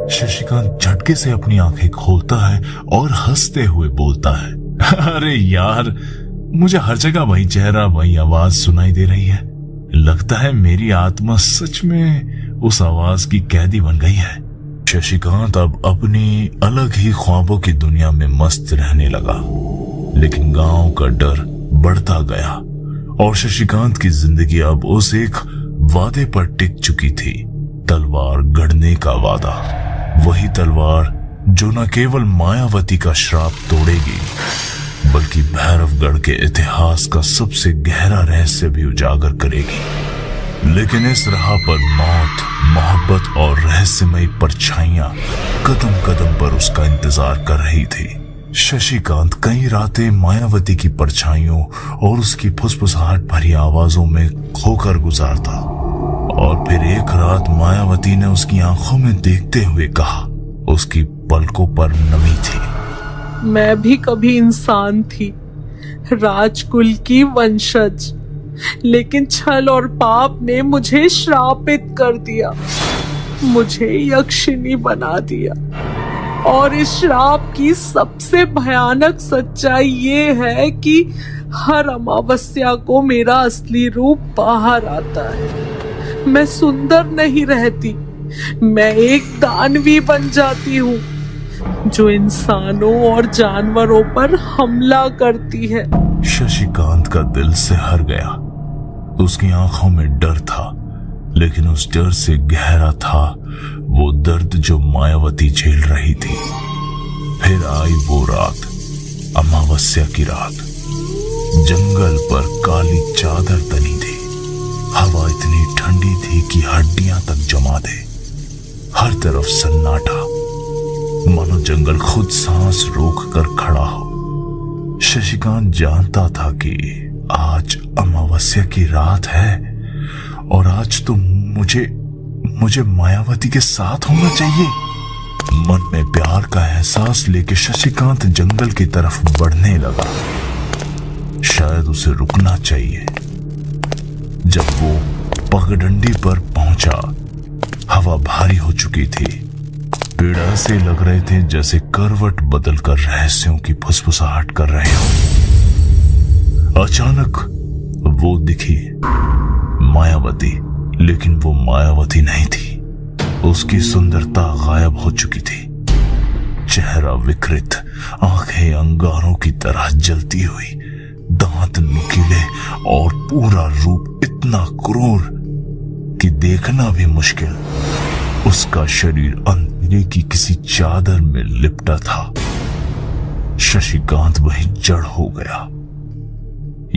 शशिकांत झटके से अपनी आंखें खोलता है और हंसते हुए बोलता है, अरे यार, मुझे हर जगह वही चेहरा, वही आवाज सुनाई दे रही है। लगता है मेरी आत्मा सच में उस आवाज की कैदी बन गई है। शशिकांत अब अपनी अलग ही ख्वाबों की दुनिया में मस्त रहने लगा, लेकिन गांव का डर बढ़ता गया और शशिकांत की जिंदगी अब उस एक वादे पर टिक चुकी थी, तलवार गढ़ने का वादा। वही तलवार जो न केवल मायावती का श्राप तोड़ेगी, बल्कि भैरवगढ़ के इतिहास का सबसे गहरा रहस्य भी उजागर करेगी। लेकिन इस राह पर मौत, मोहब्बत और रहस्यमयी परछाइयां कदम कदम पर उसका इंतजार कर रही थी। शशिकांत कई रातें मायावती की परछाइयों और उसकी फुसफुसाहट भरी आवाजों में खोकर गुजारता, और फिर एक रात मायावती ने उसकी आंखों में देखते हुए कहा, उसकी पलकों पर नमी थी, मैं भी कभी इंसान थी, राजकुल की वंशज, लेकिन छल और पाप ने मुझे श्रापित कर दिया, मुझे यक्षिनी बना दिया। और इस श्राप की सबसे भयानक सच्चाई ये है कि हर अमावस्या को मेरा असली रूप बाहर आता है। मैं सुंदर नहीं रहती, मैं एक दानवी बन जाती हूँ जो इंसानों और जानवरों पर हमला करती है। शशिकांत का दिल सिहर गया। उसकी आंखों में डर था, लेकिन उस डर से गहरा था वो दर्द जो मायावती झेल रही थी। फिर आई वो रात, अमावस्या की रात। जंगल पर काली चादर तनी थी, हवा इतनी ठंडी थी कि हड्डियां तक जमा दे। हर तरफ सन्नाटा, मानो जंगल खुद सांस रोक कर खड़ा हो। शशिकांत जानता था कि आज अमावस्या की रात है और आज तो मुझे मायावती के साथ होना चाहिए। मन में प्यार का एहसास लेके शशिकांत जंगल की तरफ बढ़ने लगा। शायद उसे रुकना चाहिए। जब वो पगडंडी पर पहुंचा, हवा भारी हो चुकी थी। पेड़ ऐसे लग रहे थे जैसे करवट बदलकर रहस्यों की फुसफुसाहट कर रहे हो। अचानक वो दिखी, मायावती। लेकिन वो मायावती नहीं थी। उसकी सुंदरता गायब हो चुकी थी। चेहरा विकृत, आंखें अंगारों की तरह जलती हुई, दांत नुकीले और पूरा रूप इतना क्रूर कि देखना भी मुश्किल। उसका शरीर अंधेरे की किसी चादर में लिपटा था। शशिकांत वहीं जड़ हो गया।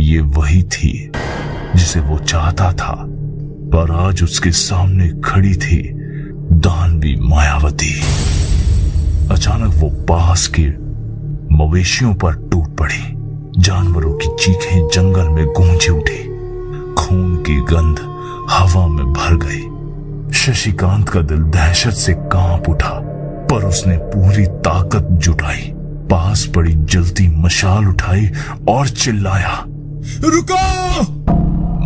ये वही थी जिसे वो चाहता था, पर आज उसके सामने खड़ी थी दानवी मायावती। अचानक वो पास के मवेशियों पर टूट पड़ी। जानवरों की चीखें जंगल में गूंज उठी। खून की गंध हवा में भर गई। शशिकांत का दिल दहशत से कांप उठा, पर उसने पूरी ताकत जुटाई। पास पड़ी जलती मशाल उठाई और चिल्लाया, रुको!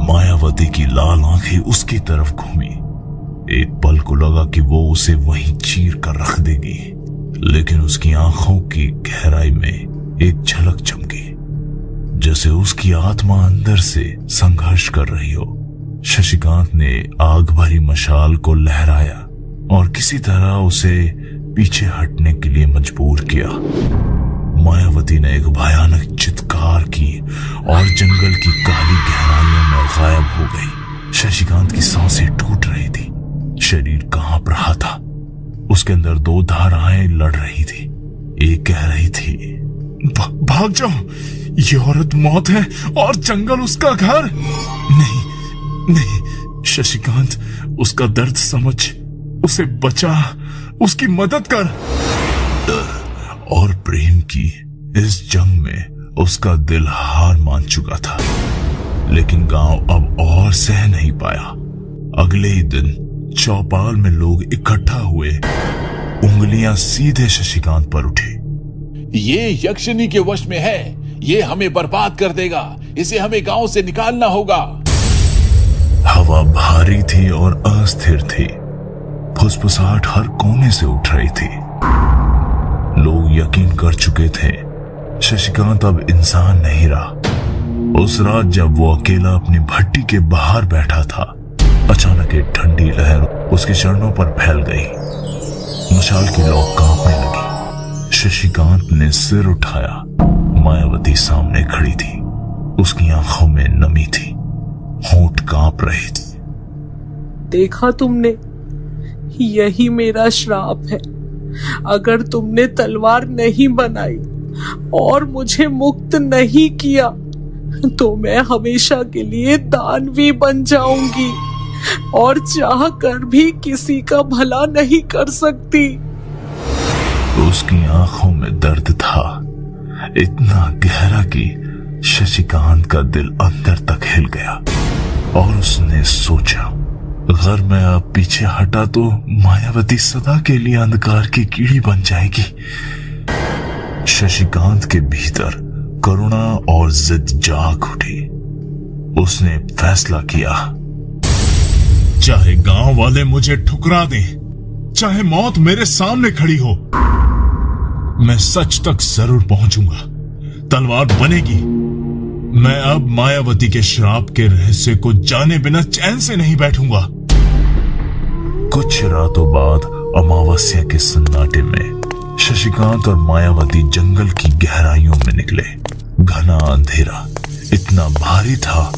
मायावती की लाल आंखें उसकी तरफ घूमी। एक पल को लगा कि वो उसे वहीं चीर कर रख देगी, लेकिन उसकी आंखों की गहराई में एक झलक चमकी, जैसे उसकी आत्मा अंदर से संघर्ष कर रही हो। शशिकांत ने आग भरी मशाल को लहराया और किसी तरह उसे पीछे हटने के लिए मजबूर किया। मायावती ने एक भयानक चित्कार की और जंगल की काली गहराइयों में गायब हो गई। शशिकांत की सांसें टूट रही थी, शरीर कांप रहा था। उसके अंदर दो धाराएं लड़ रही थी। एक कह रही थी, भाग जाओ, ये औरत मौत है और जंगल उसका घर। नहीं शशिकांत, उसका दर्द समझ, उसे बचा, उसकी मदद कर। और प्रेम की इस जंग में उसका दिल हार मान चुका था, लेकिन गांव अब और सह नहीं पाया। अगले ही दिन चौपाल में लोग इकट्ठा हुए। उंगलियां सीधे शशिकांत पर उठी। ये यक्षिनी के वश में है, ये हमें बर्बाद कर देगा, इसे हमें गांव से निकालना होगा। हवा भारी थी और अस्थिर थी। फुसफुसाहट हर कोने से उठ रही थी। लोग यकीन कर चुके थे शशिकांत अब इंसान नहीं रहा। उस रात जब वो अकेला अपनी भट्टी के बाहर बैठा था, अचानक एक ठंडी लहर उसके चरणों पर फैल गई। मशाल की लौ कांपने लगी। शशिकांत ने सिर उठाया। मायावती सामने खड़ी थी। उसकी आंखों में नमी थी, होंठ कांप रहे थे। देखा तुमने, यही मेरा श्राप है। अगर तुमने तलवार नहीं बनाई और मुझे मुक्त नहीं किया तो मैं हमेशा के लिए दानवी बन जाऊंगी और चाह कर भी किसी का भला नहीं कर सकती। उसकी आंखों में दर्द था, इतना गहरा कि शशिकांत का दिल अंदर तक हिल गया और उसने सोचा, अगर मैं अब पीछे हटा तो मायावती सदा के लिए अंधकार की कीड़ी बन जाएगी। शशिकांत के भीतर करुणा और जिद जाग उठी। उसने फैसला किया, चाहे गांव वाले मुझे ठुकरा दें, चाहे मौत मेरे सामने खड़ी हो, मैं सच तक जरूर पहुंचूंगा। तलवार बनेगी। मैं अब मायावती के श्राप के रहस्य को जाने बिना चैन से नहीं बैठूंगा। कुछ रातों बाद अमावस्या के सन्नाटे में शशिकांत और मायावती जंगल की गहराइयों में निकले। घना अंधेरा इतना भारी था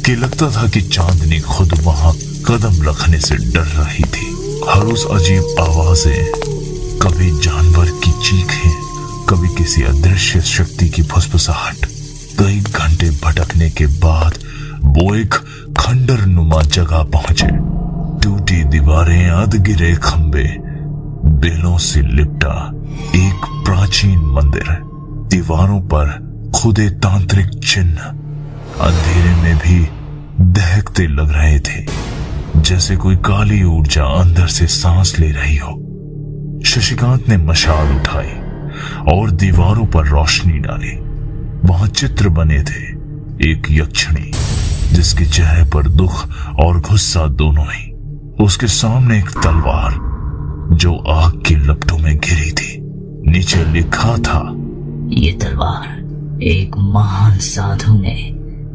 कि लगता था कि चांदनी खुद वहां कदम रखने से डर रही थी। हर उस अजीब आवाजें, कभी जानवर की चीखें, कभी किसी अदृश्य शक्ति की फुसफुसाहट। कई घंटे भटकने के बाद वो एक खंडर नुमा जगह पहुंचे। टूटी दीवारें, अधगिरे खंबे, बेलों से लिपटा एक प्राचीन मंदिर। दीवारों पर खुदे तांत्रिक चिन्ह अंधेरे में भी दहकते लग रहे थे, जैसे कोई काली ऊर्जा अंदर से सांस ले रही हो। शशिकांत ने मशाल उठाई और दीवारों पर रोशनी डाली। वहां चित्र बने थे। एक यक्षिणी जिसके चेहरे पर दुख और गुस्सा दोनों ही। उसके सामने एक तलवार जो आग की लपटों में घिरी थी। नीचे लिखा था, ये तलवार एक महान साधु ने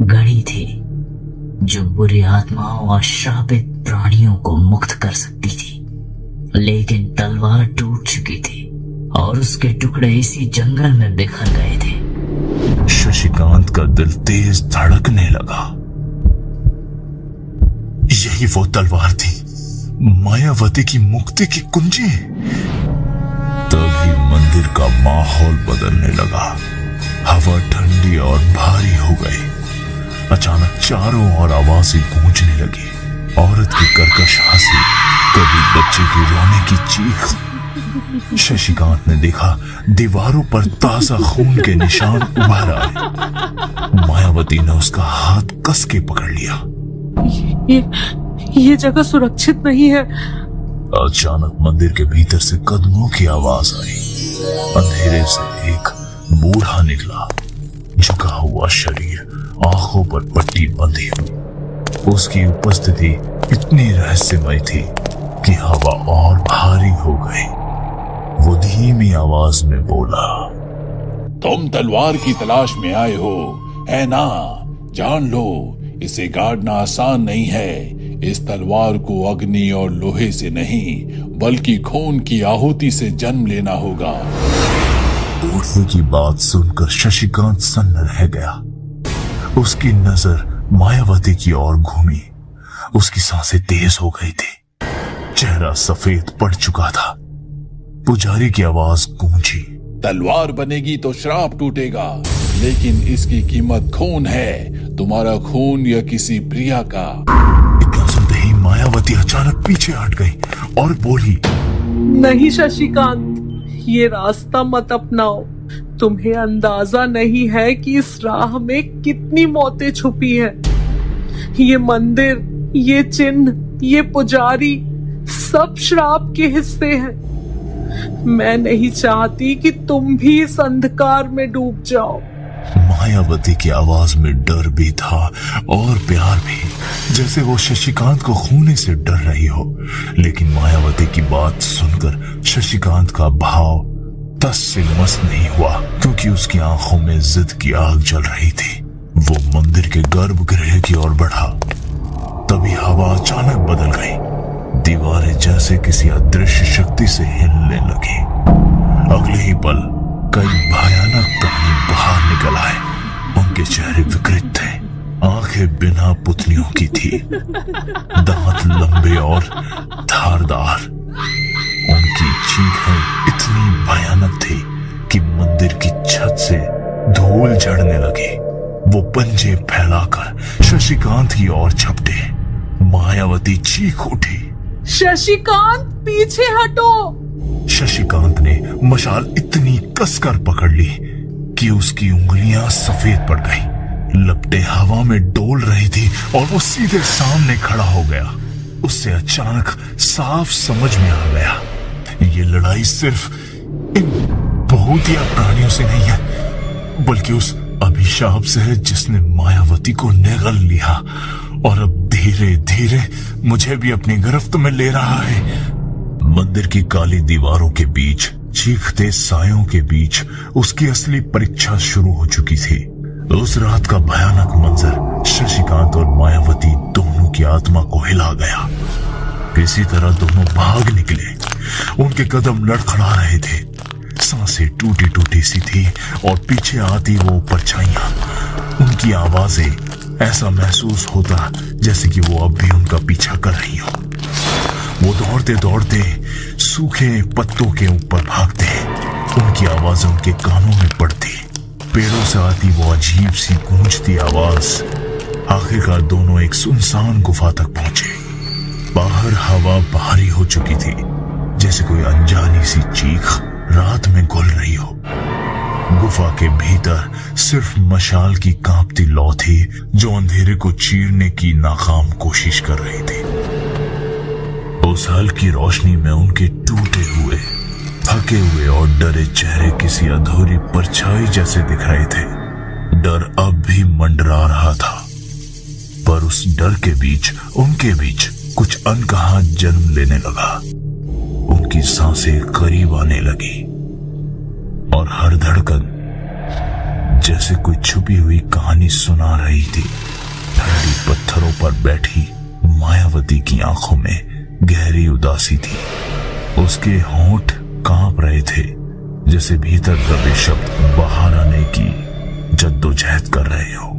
गढ़ी थी जो बुरी आत्माओं और श्रापित प्राणियों को मुक्त कर सकती थी। लेकिन तलवार टूट चुकी थी और उसके टुकड़े इसी जंगल में बिखर गए थे। शशिकांत का दिल तेज धड़कने लगा। यही वो तलवार थी, मायावती की मुक्ति की कुंजी। तभी मंदिर का माहौल बदलने लगा। हवा ठंडी और भारी हो गई। अचानक चारों ओर आवाजें गूंजने लगी। औरत की कर्कश हंसी, कभी बच्चे की रोने की चीख। शशिकांत ने देखा दीवारों पर ताजा खून के निशान उभर आए। मायावती ने उसका हाथ कस के पकड़ लिया। ये जगह सुरक्षित नहीं है। अचानक मंदिर के भीतर से कदमों की आवाज आई। अंधेरे से एक बूढ़ा निकला, झुका हुआ शरीर, आंखों पर पट्टी बंधी हुई। उसकी उपस्थिति इतनी रहस्यमय थी कि हवा और भारी हो गई। वो धीमी आवाज में बोला, तुम तलवार की तलाश में आए हो, है ना? जान लो, इसे गाड़ना आसान नहीं है। इस तलवार को अग्नि और लोहे से नहीं, बल्कि खून की आहुति से जन्म लेना होगा। बूढ़े की बात सुनकर शशिकांत सन्न रह गया। उसकी नजर मायावती की ओर घूमी। उसकी सांसें तेज हो गई थी। चेहरा सफेद पड़ चुका था। पुजारी की आवाज गूंजी, तलवार बनेगी तो श्राप टूटेगा, लेकिन इसकी कीमत खून है। तुम्हारा खून या किसी प्रिया का। इतना सुनते ही मायावती अचानक पीछे हट गई और बोली, नहीं शशिकांत, ये रास्ता मत अपनाओ। तुम्हें अंदाजा नहीं है कि इस राह में कितनी मौतें छुपी है। ये मंदिर, ये चिन्ह, ये पुजारी, सब श्राप के हिस्से हैं। मैं नहीं चाहती कि तुम भी इस अंधकार में डूब जाओ। मायावती की आवाज में डर भी था और प्यार भी, जैसे वो शशिकांत को खूने से डर रही हो। लेकिन मायावती की बात सुनकर शशिकांत का भाव तस से मस नहीं हुआ, क्योंकि उसकी आंखों में जिद की आग जल रही थी। वो मंदिर के गर्भगृह की ओर बढ़ा। तभी हवा अचानक बदल गई। दीवारें जैसे किसी अदृश्य शक्ति से हिलने लगी। अगले ही पल कई भयानक प्राणी बाहर निकल आए। उनके चेहरे विकृत थे, आंखें बिना पुतलियों की थी, दांत लंबे और धारदार। उनकी चीखें इतनी भयानक थी कि मंदिर की छत से धूल झड़ने लगी। वो पंजे फैलाकर शशिकांत की ओर झपटे। मायावती चीख उठी, शशिकांत पीछे हटो। शशिकांत ने मशाल इतनी कसकर पकड़ ली कि उसकी उंगलियां सफेद पड़ गई। लपटे हवा में डोल रही थी और वो सीधे सामने खड़ा हो गया। उससे अचानक साफ समझ में आ गया, ये लड़ाई सिर्फ इन भूतिया प्राणियों से नहीं है, बल्कि उस अभिशाप से है जिसने मायावती को निगल लिया और अब धीरे धीरे मुझे भी अपनी गिरफ्त में ले रहा है। मंदिर की काली दीवारों के बीच, चीखते सायों के बीच उसकी असली परीक्षा शुरू हो चुकी थी। उस रात का भयानक मंजर शशिकांत और मायावती दोनों की आत्मा को हिला गया। किसी तरह दोनों भाग निकले। उनके कदम लड़खड़ा रहे थे, सांसें टूटी टूटी सी थी और पीछे आती वो परछाइयां, उनकी आवाजें, ऐसा महसूस होता जैसे कि वो अब भी उनका पीछा कर रही हो। वो दौड़ते दौड़ते सूखे पत्तों के ऊपर भागते। उनकी आवाज उनके कानों में पड़ती। पेड़ों से आती वो अजीब सी गूंजती आवाज। आखिरकार दोनों एक सुनसान गुफा तक पहुंचे। बाहर हवा भारी हो चुकी थी, जैसे कोई अनजानी सी चीख रात में घुल रही हो। गुफा के भीतर सिर्फ मशाल की कांपती लौ थी, जो अंधेरे को चीरने की नाकाम कोशिश कर रही थी। उस हल्की रोशनी में उनके टूटे हुए, थके हुए और डरे चेहरे किसी अधूरी परछाई जैसे दिख रहे थे। डर अब भी मंडरा रहा था, पर उस डर के बीच, उनके बीच कुछ अनकहा जन्म लेने लगा। उनकी सांसें करीब आने लगी और हर धड़कन जैसे कोई छुपी हुई कहानी सुना रही थी। ठंडी पत्थरों पर बैठी मायावती की आंखों में गहरी उदासी थी। उसके होंठ कांप रहे थे, जैसे भीतर दबे शब्द बाहर आने की जद्दोजहद कर रहे हो।